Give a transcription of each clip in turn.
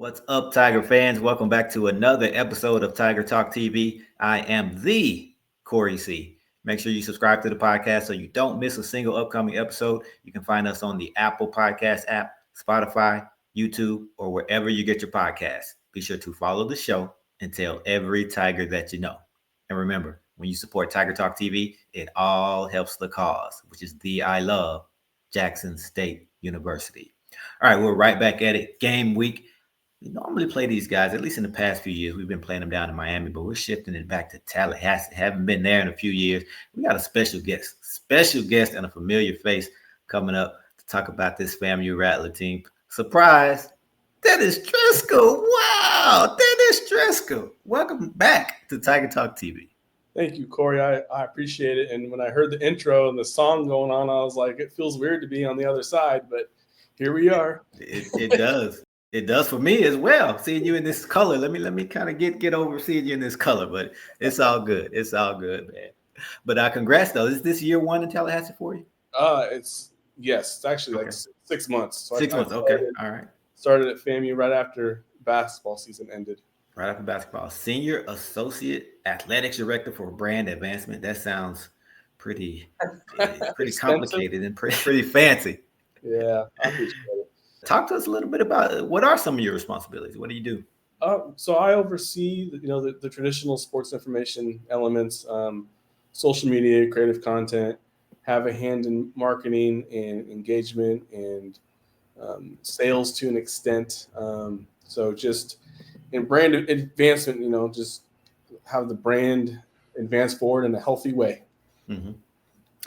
What's up, Tiger fans? Welcome back to another episode of Tiger Talk TV. I am the Corey C. Make sure you subscribe to the podcast so you don't miss a single upcoming episode. You can find us on the Apple Podcast app, Spotify, YouTube, or wherever you get your podcasts. Be sure to follow the show and tell every Tiger that you know. And remember, when you support Tiger Talk TV, it all helps the cause, which is the I Love Jackson State University. All right, we're right back at it. Game week. We normally play these guys, at least in the past few years. We've been playing them down in Miami, but we're shifting it back to Tallahassee. Haven't been there in a few years. We got a special guest and a familiar face coming up to talk about this FAMU Rattler team. Surprise! Dennis Tresco. Wow, Dennis Tresco. Welcome back to Tiger Talk TV. Thank you, Corey. I appreciate it. And when I heard the intro and the song going on, I was like, it feels weird to be on the other side, but here we are. It does. It does for me as well. Seeing you in this color. Let me kind of get over seeing you in this color, but it's all good. It's all good, man. But congrats though. Is this year one in Tallahassee for you? It's actually like 6 months. So 6 months. Okay. All right. Started at FAMU right after basketball season ended. Right after basketball. Senior Associate Athletics Director for Brand Advancement. That sounds pretty complicated and pretty fancy. Yeah, I appreciate it. Talk to us a little bit about what are some of your responsibilities? What do you do? So I oversee, the traditional sports information elements, social media, creative content, have a hand in marketing and engagement and sales to an extent. So just in brand advancement, just have the brand advance forward in a healthy way. Mm-hmm.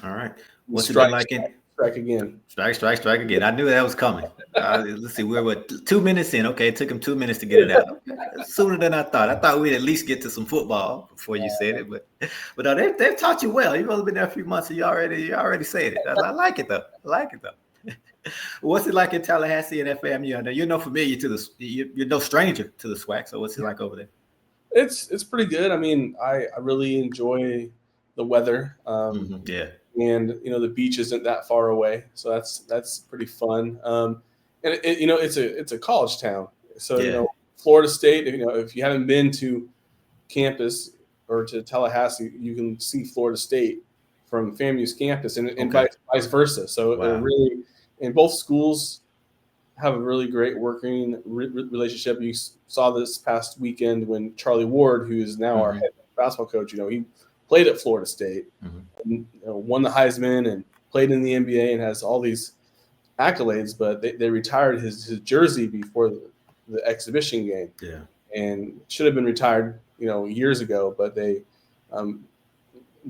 All right. What's it like in? Strike again. Strike again. I knew that was coming. Let's see, we're 2 minutes in. Okay, it took him 2 minutes to get it out. Okay. Sooner than I thought. I thought we'd at least get to some football before you said it, but they've taught you well. You've only been there a few months, so you already said it. I like it though. What's it like in Tallahassee and FAMU? I know you're no familiar to this. You're no stranger to the SWAC. So what's it like over there? It's pretty good. I mean, I really enjoy the weather. Yeah. And the beach isn't that far away, so that's pretty fun. And it's a college town, so Florida State. If you haven't been to campus or to Tallahassee, you can see Florida State from FAMU's campus, and vice versa. So really, and both schools have a really great working relationship. You saw this past weekend when Charlie Ward, who is now our head basketball coach, he played at Florida State, and, won the Heisman and played in the NBA and has all these accolades, but they retired his jersey before the exhibition game. Yeah. And should have been retired, years ago, but they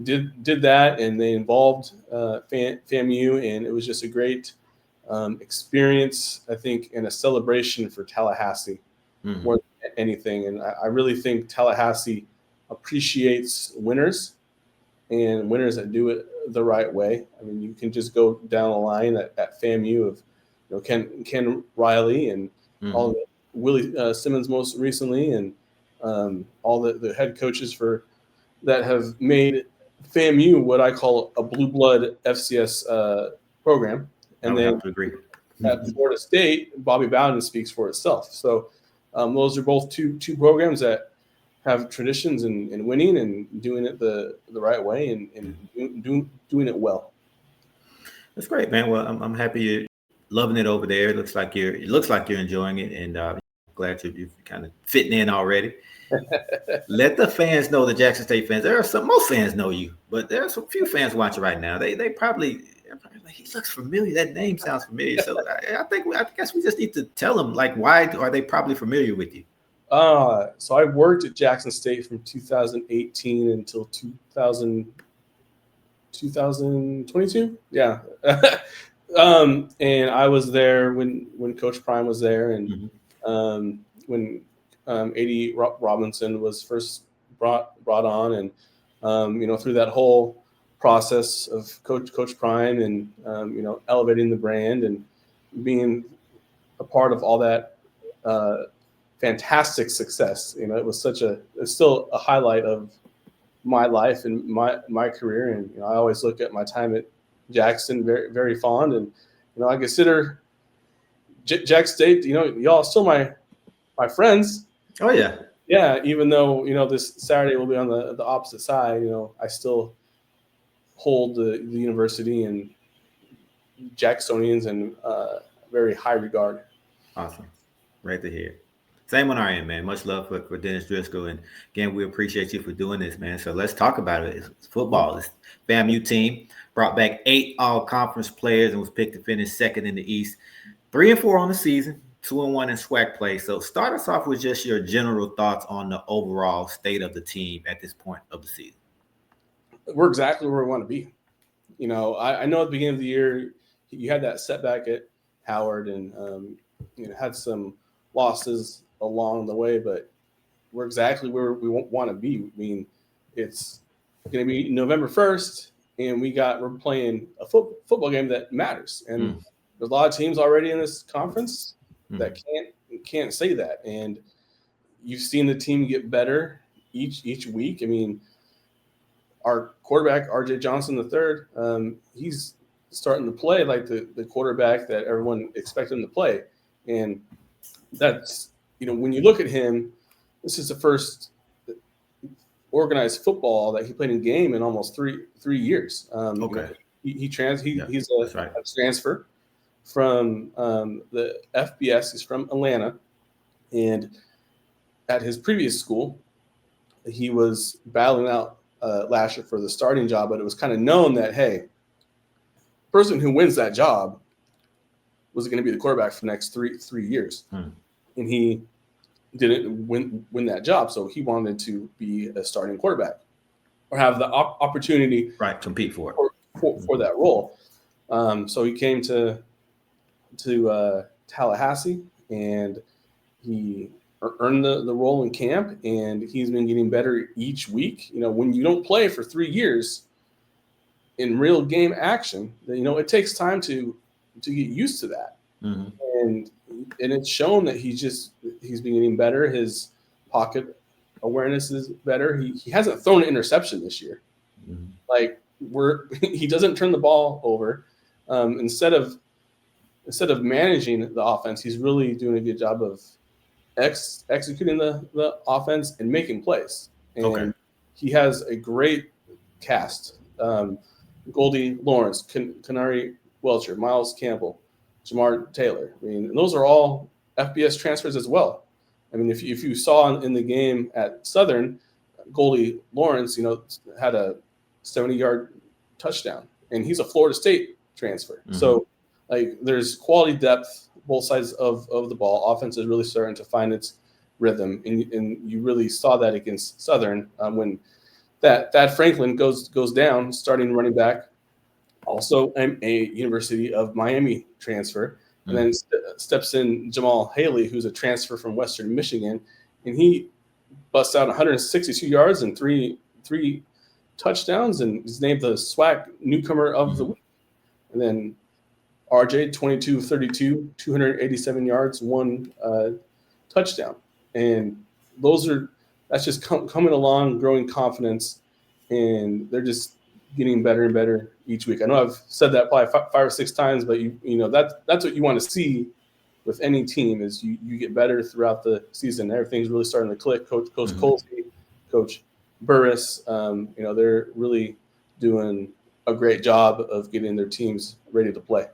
did that, and they involved FAMU, and it was just a great experience, I think, and a celebration for Tallahassee more than anything. And I really think Tallahassee appreciates winners and winners that do it the right way. I mean, you can just go down the line at FAMU of Ken Riley and all the Willie Simmons most recently, and all the head coaches that have made FAMU what I call a blue blood FCS program. And then at Florida State, Bobby Bowden speaks for itself. So those are both two programs that have traditions in winning and doing it the right way and doing it well. That's great, man. Well, I'm happy you're loving it over there. It looks like you're enjoying it, and glad you're kind of fitting in already. Let the fans know, the Jackson State fans. Most fans know you, but there's a few fans watching right now. They probably like, he looks familiar. That name sounds familiar. So I guess we just need to tell them, like, why are they probably familiar with you? So I worked at Jackson State from 2018 until 2022. Yeah. And I was there when Coach Prime was there, and when A.D. Robinson was first brought on, and through that whole process of Coach Prime and elevating the brand and being a part of all that fantastic success. It was it's still a highlight of my life and my career. And I always look at my time at Jackson very, very fond, and I consider Jack State, y'all still my friends. Oh yeah. Yeah, even though this Saturday we'll be on the opposite side, I still hold the university and Jacksonians in very high regard. Awesome. Right to hear. Same on our end, man. Much love for Dennis Driscoll. And again, we appreciate you for doing this, man. So let's talk about it. It's football. This FAMU team brought back 8 all-conference players and was picked to finish second in the East. 3-4 on the season, 2-1 in SWAC play. So start us off with just your general thoughts on the overall state of the team at this point of the season. We're exactly where we want to be. I know at the beginning of the year you had that setback at Howard and had some losses along the way, but we're exactly where we want to be. I mean, it's going to be November 1st, and we're playing a football game that matters. And there's a lot of teams already in this conference that can't say that. And you've seen the team get better each week. I mean, our quarterback, R.J. Johnson III, he's starting to play like the quarterback that everyone expected him to play. And that's, when you look at him, this is the first organized football that he played in game in almost three years. Okay. He's a transfer from the FBS. He's from Atlanta. And at his previous school, he was battling out last year for the starting job, but it was kind of known that, hey, the person who wins that job was going to be the quarterback for the next three years. And he didn't win that job, so he wanted to be a starting quarterback or have the opportunity compete for that role. So he came to Tallahassee, and he earned the role in camp, and he's been getting better each week. When you don't play for 3 years in real game action, it takes time to get used to that. And it's shown that he's been getting better. His pocket awareness is better. He hasn't thrown an interception this year. Like he doesn't turn the ball over. Instead of managing the offense, he's really doing a good job of executing the offense and making plays. And he has a great cast. Goldie Lawrence, Canary Welcher, Miles Campbell, Jamar Taylor. I mean, and those are all FBS transfers as well. I mean, if you saw in the game at Southern, Goldie Lawrence, had a 70-yard touchdown, and he's a Florida State transfer. So, there's quality depth both sides of the ball. Offense is really starting to find its rhythm, and you really saw that against Southern when that Franklin goes down, starting running back, also a University of Miami transfer, and then steps in Jamal Haley, who's a transfer from Western Michigan, and he busts out 162 yards and three touchdowns, and is named the SWAC newcomer of the week. And then RJ, 22-32, 287 yards, 1 touchdown. And that's just coming along, growing confidence, and they're just getting better and better each week. I know I've said that probably 5 or 6 times, but that's what you want to see with any team is you get better throughout the season. Everything's really starting to click. Coach Colsey, Coach Burris, they're really doing a great job of getting their teams ready to play.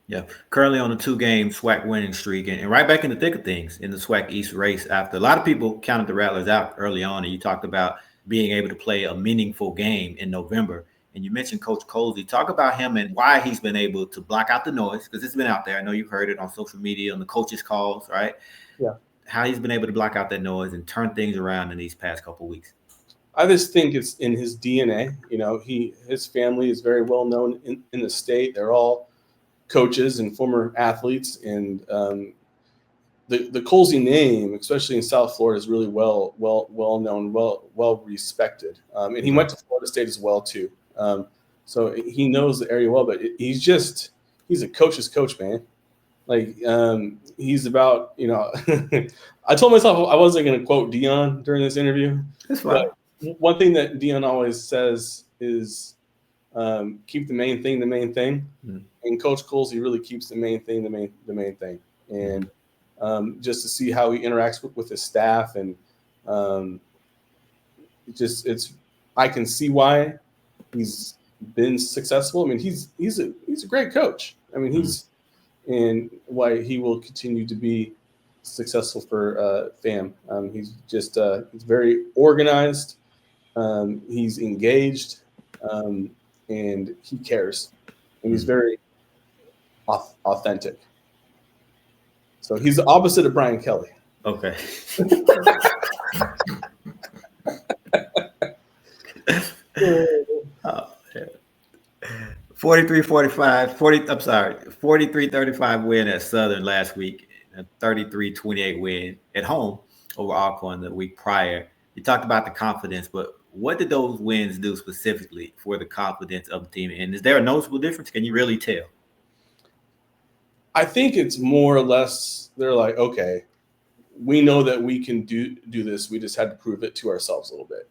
Yeah, currently on a 2-game SWAC winning streak, and right back in the thick of things in the SWAC East race. After a lot of people counted the Rattlers out early on, and you talked about being able to play a meaningful game in November. And you mentioned Coach Colsey. Talk about him and why he's been able to block out the noise, because it's been out there. I know you've heard it on social media, on the coaches' calls, right? Yeah. How he's been able to block out that noise and turn things around in these past couple of weeks. I just think it's in his DNA. His family is very well known in the state. They're all coaches and former athletes, and the Colsey name, especially in South Florida, is really well known, well respected. And he went to Florida State as well too, so he knows the area well. But he's a coach's coach, man. Like he's about I told myself I wasn't going to quote Dion during this interview. That's fine. One thing that Dion always says is keep the main thing the main thing. And Coach Colsey really keeps the main thing the main thing. And just to see how he interacts with his staff, and I can see why he's been successful. I mean, he's a great coach. I mean, and why he will continue to be successful for FAM. He's very organized. He's engaged, and he cares, and he's very authentic. So he's the opposite of Brian Kelly. Okay. Oh, yeah. 43-35 win at Southern last week, a 33-28 win at home over Alcorn the week prior. You talked about the confidence, but what did those wins do specifically for the confidence of the team? And is there a noticeable difference? Can you really tell? I think it's more or less they're like, okay, we know that we can do this. We just had to prove it to ourselves a little bit.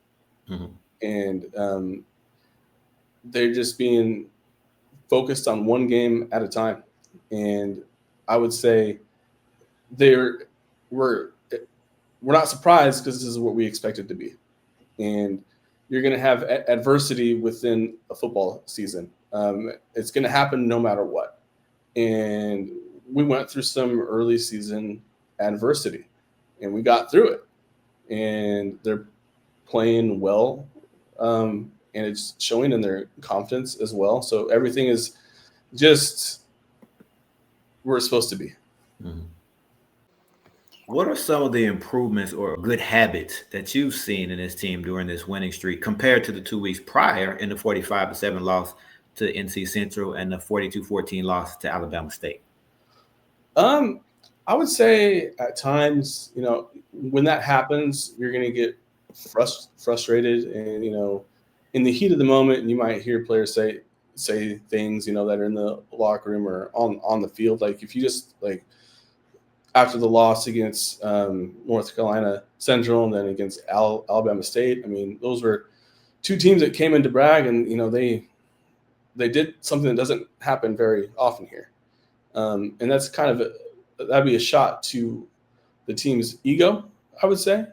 And they're just being focused on one game at a time. And I would say we're not surprised because this is what we expected to be. And you're going to have adversity within a football season. It's going to happen no matter what. And we went through some early season adversity, and we got through it. And they're playing well, and it's showing in their confidence as well. So everything is just where it's supposed to be. What are some of the improvements or good habits that you've seen in this team during this winning streak compared to the 2 weeks prior in the 45-7 loss to NC Central and the 42-14 loss to Alabama State? I would say at times, when that happens, you're going to get frustrated, and in the heat of the moment, you might hear players say things, that are in the locker room or on the field. Like if you just after the loss against North Carolina Central and then against Alabama State, I mean, those were two teams that came in to brag, and they did something that doesn't happen very often here, and that's that'd be a shot to the team's ego, I would say.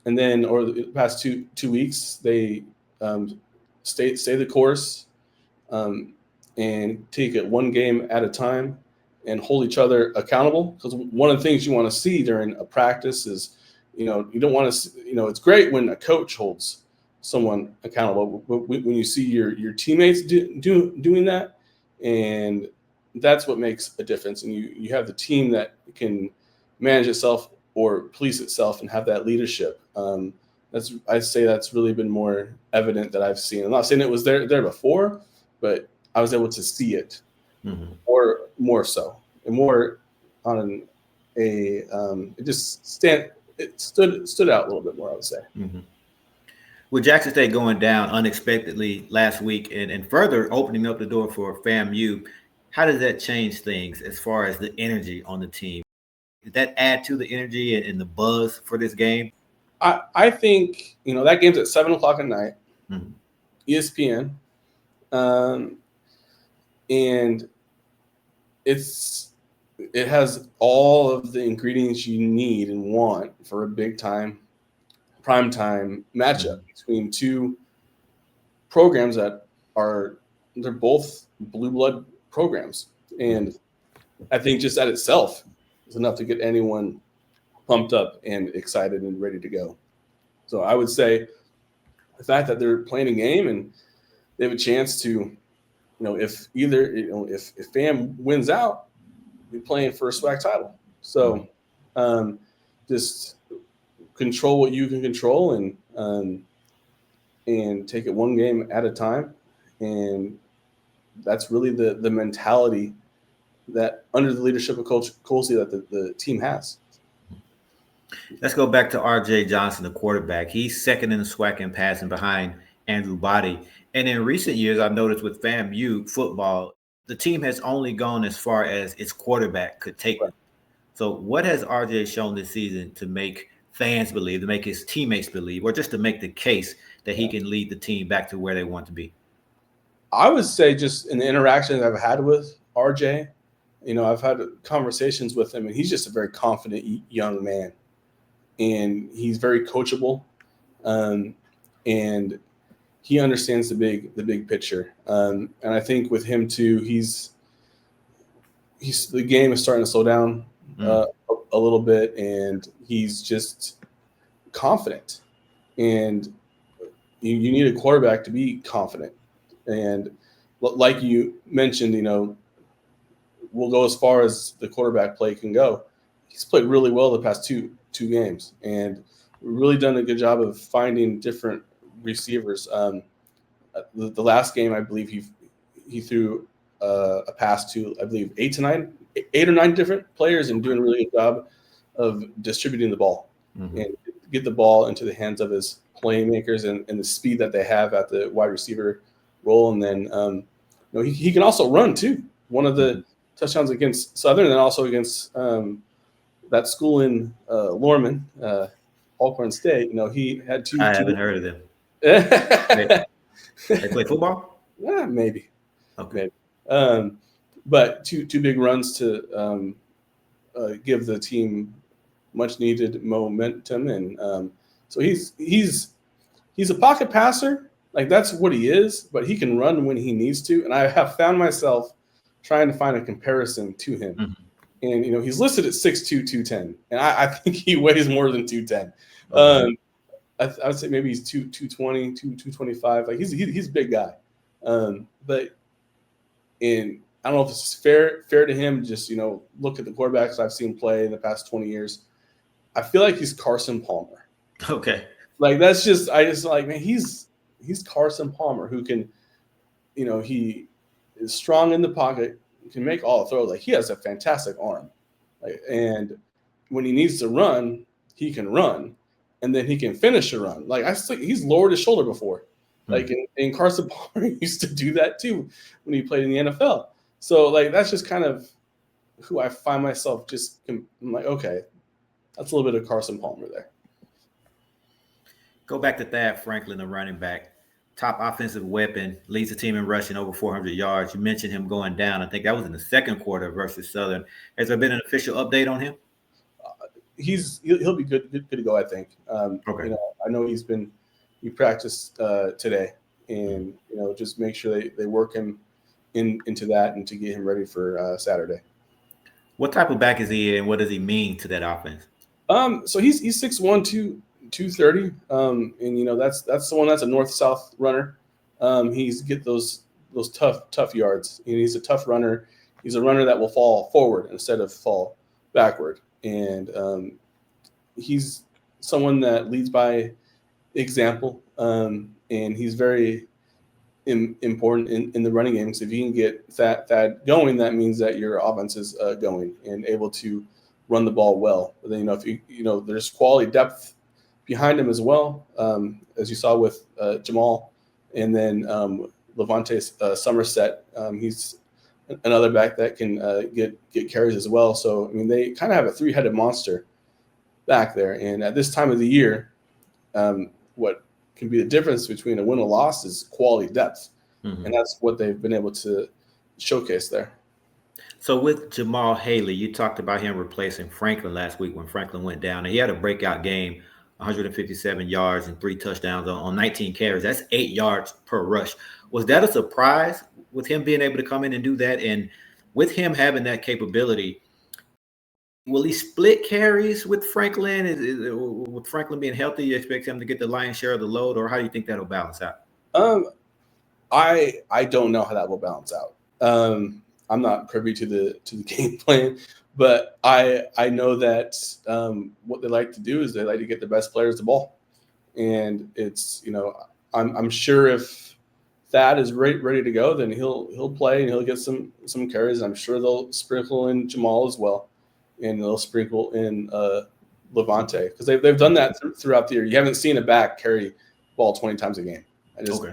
And then over the past two weeks, they stay the course, and take it one game at a time and hold each other accountable. Because one of the things you want to see during a practice is, you don't want to, it's great when a coach holds someone accountable, but when you see your teammates doing that, and that's what makes a difference. And you have the team that can manage itself or police itself and have that leadership. I'd say that's really been more evident that I've seen. I'm not saying it was there before, but I was able to see it, or more so, and more on it stood out a little bit more, I would say. With Jackson State going down unexpectedly last week and further opening up the door for FAMU, how does that change things as far as the energy on the team? Did that add to the energy and the buzz for this game? I think, that game's at 7:00 at night, ESPN, and it has all of the ingredients you need and want for a big time, prime time matchup between two programs that they're both blue blood programs. And I think just that itself is enough to get anyone pumped up and excited and ready to go. So I would say the fact that they're playing a game and they have a chance to, if FAM wins out, be playing for a SWAC title. So just control what you can control, and take it one game at a time. And that's really the mentality that under the leadership of Coach Colsey that the team has. Let's go back to R.J. Johnson, the quarterback. He's second in the SWAC in passing behind Andrew Body. And in recent years, I've noticed with FAMU football, the team has only gone as far as its quarterback could take them. So what has R.J. shown this season to make fans believe, to make his teammates believe, or just to make the case that he can lead the team back to where they want to be? I would say just in the interactions I've had with RJ, I've had conversations with him, and he's just a very confident young man, and he's very coachable, and he understands the big picture. And I think with him too, the game is starting to slow down a little bit, and he's just confident. And you need a quarterback to be confident. And like you mentioned, we'll go as far as the quarterback play can go. He's played really well the past two games, and really done a good job of finding different receivers. The last game, I believe he threw a pass to, I believe, 8 or 9 different players, and doing a really good job of distributing the ball and get the ball into the hands of his playmakers and the speed that they have at the wide receiver role. And then he can also run too. One of the touchdowns against Southern, and also against that school in Lorman, Alcorn State. He had two. I haven't heard of them. They play football? Yeah, maybe. Okay. Maybe. But two big runs to give the team much needed momentum, and so he's a pocket passer. Like, that's what he is, but he can run when he needs to. And I have found myself trying to find a comparison to him. And he's listed at 6'2", 210, and I think he weighs more than 210. Okay. I would say maybe he's 220, 225. Like, he's a big guy. But I don't know if this is fair to him. Just look at the quarterbacks I've seen play in the past 20 years. I feel like he's Carson Palmer. Okay. Like, I just like, man, he's Carson Palmer, who can, he is strong in the pocket, can make all the throws. Like, he has a fantastic arm, and when he needs to run, he can run, and then he can finish a run. Like, he's lowered his shoulder before, like, and Carson Palmer used to do that too when he played in the NFL. So, like, that's just kind of who I find myself I'm like, okay, that's a little bit of Carson Palmer there. Go back to Thad Franklin, the running back. Top offensive weapon, leads the team in rushing over 400 yards. You mentioned him going down. I think that was in the second quarter versus Southern. Has there been an official update on him? He'll be good to go, I think. Okay. I know he practiced today, and just make sure they work him into that, and to get him ready for Saturday. What type of back is he, and what does he mean to that offense? So he's 6'1", 230, and that's the one that's a north-south runner. He's get those tough yards. He's a tough runner. He's a runner that will fall forward instead of fall backward, and he's someone that leads by example, and he's very important in the running game. So if you can get that going, that means that your offense is going and able to run the ball well. But then if there's quality depth behind him as well, as you saw with Jamal, and then Levante Somerset. He's another back that can get carries as well. So they kind of have a 3-headed monster back there. And at this time of the year, what can be the difference between a win and a loss is quality depth, and that's what they've been able to showcase there. So with Jamal Haley, you talked about him replacing Franklin last week when Franklin went down, and he had a breakout game, 157 yards and 3 touchdowns on 19 carries. That's 8 yards per rush. Was that a surprise with him being able to come in and do that? And with him having that capability, will he split carries with Franklin? With Franklin being healthy, you expect him to get the lion's share of the load, or how do you think that'll balance out? I don't know how that will balance out. I'm not privy to the game plan, but I know that what they like to do is they like to get the best players the ball, and it's I'm sure if Thad is ready to go, then he'll play and he'll get some carries. I'm sure they'll sprinkle in Jamal as well, and they'll sprinkle in Levante, because they've done that throughout the year. You haven't seen a back carry ball 20 times a game. It just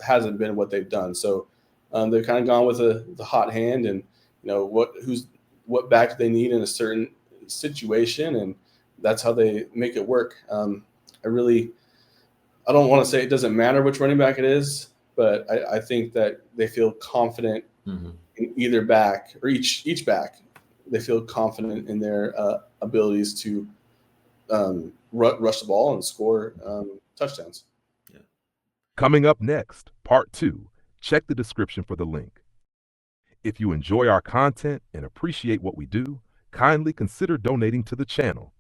hasn't been what they've done. So they've kind of gone with the hot hand, and what back they need in a certain situation, and that's how they make it work. I don't want to say it doesn't matter which running back it is, but I think that they feel confident either back or each back, they feel confident in their abilities to rush the ball and score touchdowns. Yeah. Coming up next, part 2. Check the description for the link. If you enjoy our content and appreciate what we do, kindly consider donating to the channel.